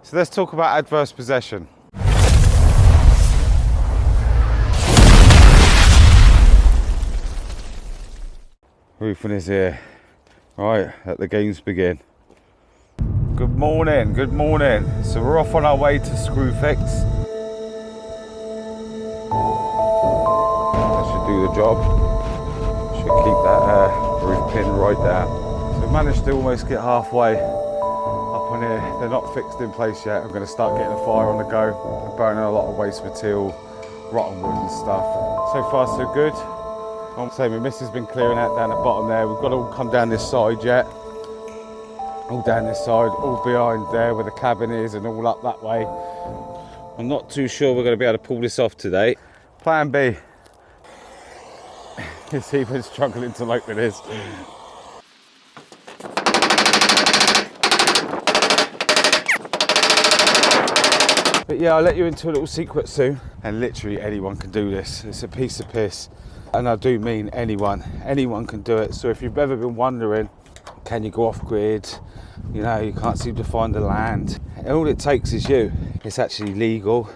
So let's talk about adverse possession. Roofing is here. Right, let the games begin. Good morning, good morning. So we're off on our way to Screwfix. That should do the job. Should keep that roof pin right there. So we managed to almost get halfway up on here. They're not fixed in place yet. I'm going to start getting a fire on the go. I'm burning a lot of waste material, rotten wood and stuff. So far so good. So my missus has been clearing out down the bottom there. We've got to all come down this side yet. All down this side, all behind there where the cabin is and all up that way. I'm not too sure we're going to be able to pull this off today. Plan B. It's even struggling to open this. But yeah, I'll let you into a little secret soon. And literally anyone can do this. It's a piece of piss. And I do mean anyone. Anyone can do it. So if you've ever been wondering, can you go off grid? You know, you can't seem to find the land. And all it takes is you. It's actually legal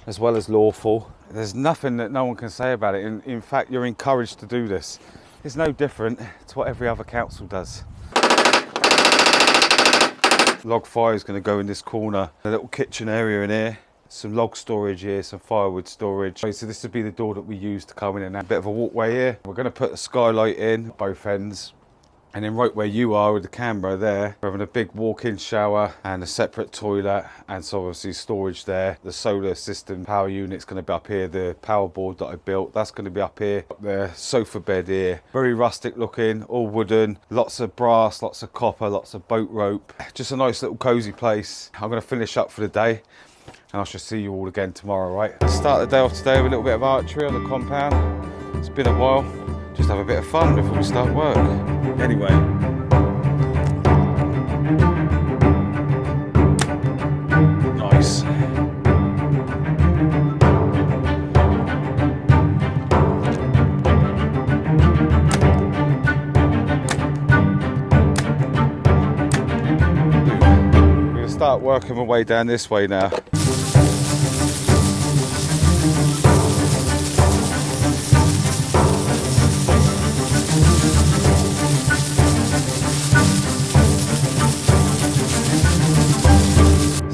as well as lawful. There's nothing that no one can say about it. In fact, you're encouraged to do this. It's no different to what every other council does. Log fire is going to go in this corner. A little kitchen area in here. Some log storage here, some firewood storage. So this would be the door that we use to come in and out. A bit of a walkway here. We're going to put a skylight in both ends. And then right where you are with the camera there, we're having a big walk-in shower and a separate toilet, and so obviously storage there. The solar system power unit's going to be up here. The power board that I built, that's going to be up here. The sofa bed here, very rustic looking, all wooden, lots of brass, lots of copper, lots of boat rope. Just a nice little cozy place. I'm going to finish up for the day and I shall see you all again tomorrow, right? Start the day off today with a little bit of archery on the compound. It's been a while. Just have a bit of fun before we start work. Anyway. Nice. We're going to start working my way down this way now.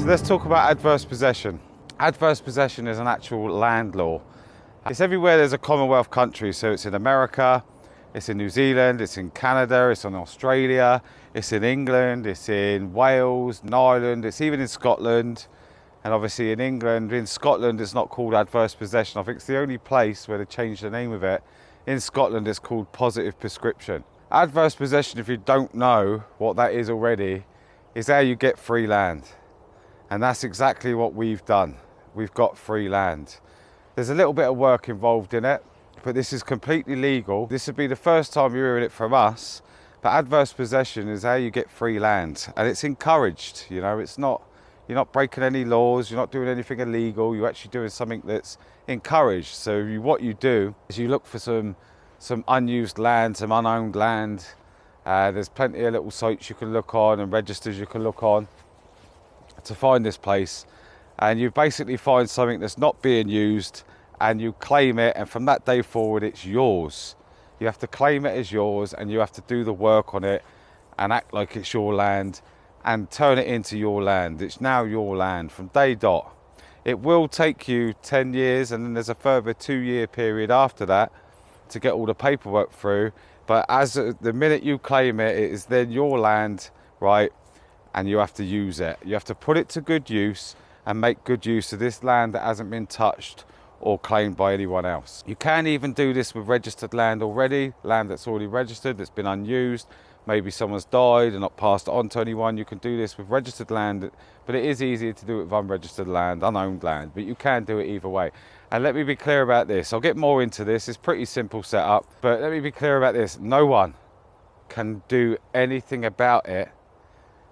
Let's talk about adverse possession. Adverse possession is an actual land law. It's everywhere there's a Commonwealth country, so it's in America, it's in New Zealand, it's in Canada, it's in Australia, it's in England, it's in Wales, in Ireland, it's even in Scotland. And obviously in England, in Scotland it's not called adverse possession. I think it's the only place where they changed the name of it. In Scotland it's called positive prescription. Adverse possession, if you don't know what that is already, is how you get free land. And that's exactly what we've done. We've got free land. There's a little bit of work involved in it, but this is completely legal. This would be the first time you're hearing it from us, but adverse possession is how you get free land. And it's encouraged, you know, it's not, you're not breaking any laws, you're not doing anything illegal, you're actually doing something that's encouraged. So what you do is you look for some unused land, some unowned land. There's plenty of little sites you can look on and registers you can look on to find this place, and you basically find something that's not being used and you claim it, and from that day forward it's yours. You have to claim it as yours and you have to do the work on it and act like it's your land and turn it into your land. It's now your land from day dot. It will take you 10 years and then there's a further 2-year period after that to get all the paperwork through, but as the minute you claim it, it is then your land, right? And you have to use it. You have to put it to good use and make good use of this land that hasn't been touched or claimed by anyone else. You can even do this with registered land already, land that's already registered, that's been unused. Maybe someone's died and not passed it on to anyone. You can do this with registered land, but it is easier to do it with unregistered land, unowned land, but you can do it either way. And let me be clear about this. I'll get more into this. It's pretty simple setup, but let me be clear about this. No one can do anything about it.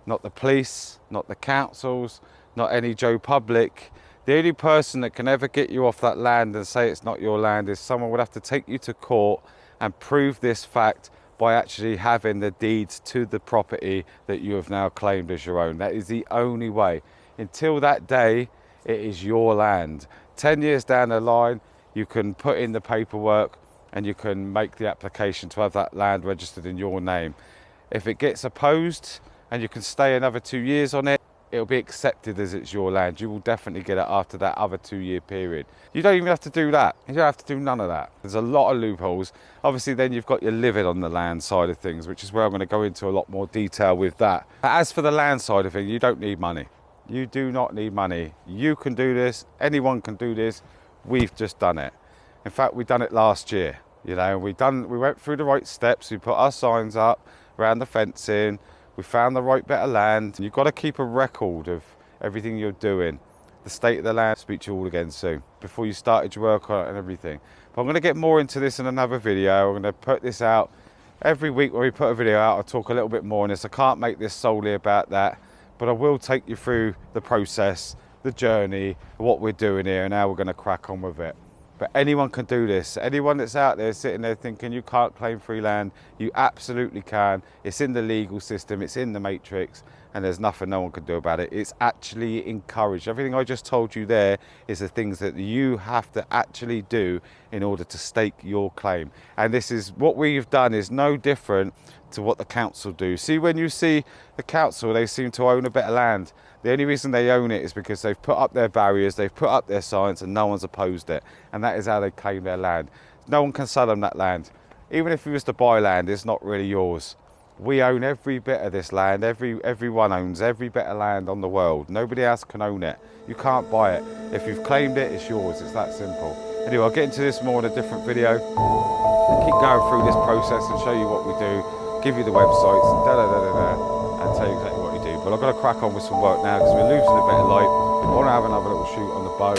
Not the police, not the councils, not any Joe Public. The only person that can ever get you off that land and say it's not your land is someone would have to take you to court and prove this fact by actually having the deeds to the property that you have now claimed as your own. That is the only way. Until that day, it is your land. 10 years down the line, you can put in the paperwork and you can make the application to have that land registered in your name. If it gets opposed and you can stay another 2 years on it, it'll be accepted as it's your land. You will definitely get it after that other 2-year period. You don't even have to do that. You don't have to do none of that. There's a lot of loopholes. Obviously, then you've got your living on the land side of things, which is where I'm going to go into a lot more detail with that. As for the land side of things, you don't need money. You do not need money. You can do this. Anyone can do this. We've just done it. In fact, we've done it last year. You know, we went through the right steps. We put our signs up around the fencing. We found the right bit of land. You've got to keep a record of everything you're doing. The state of the land, speak to you all again soon, before you started your work on it and everything. But I'm going to get more into this in another video. I'm going to put this out every week. When we put a video out, I'll talk a little bit more on this. I can't make this solely about that, but I will take you through the process, the journey, what we're doing here, and how we're going to crack on with it. But anyone can do this. Anyone that's out there sitting there thinking you can't claim free land, you absolutely can. It's in the legal system, it's in the matrix, and there's nothing no one can do about it. It's actually encouraged. Everything I just told you there is the things that you have to actually do in order to stake your claim. And this is what we've done is no different to what the council do. See, when you see the council, they seem to own a bit of land. The only reason they own it is because they've put up their barriers, they've put up their signs, and no one's opposed it. And that is how they claim their land. No one can sell them that land. Even if you was to buy land, it's not really yours. We own every bit of this land. Everyone owns every bit of land on the world. Nobody else can own it. You can't buy it. If you've claimed it, it's yours. It's that simple. Anyway, I'll get into this more in a different video. Keep going through this process and show you what we do, give you the websites, and tell you exactly what you do. But I've got to crack on with some work now because we're losing a bit of light. I want to have another little shoot on the bow.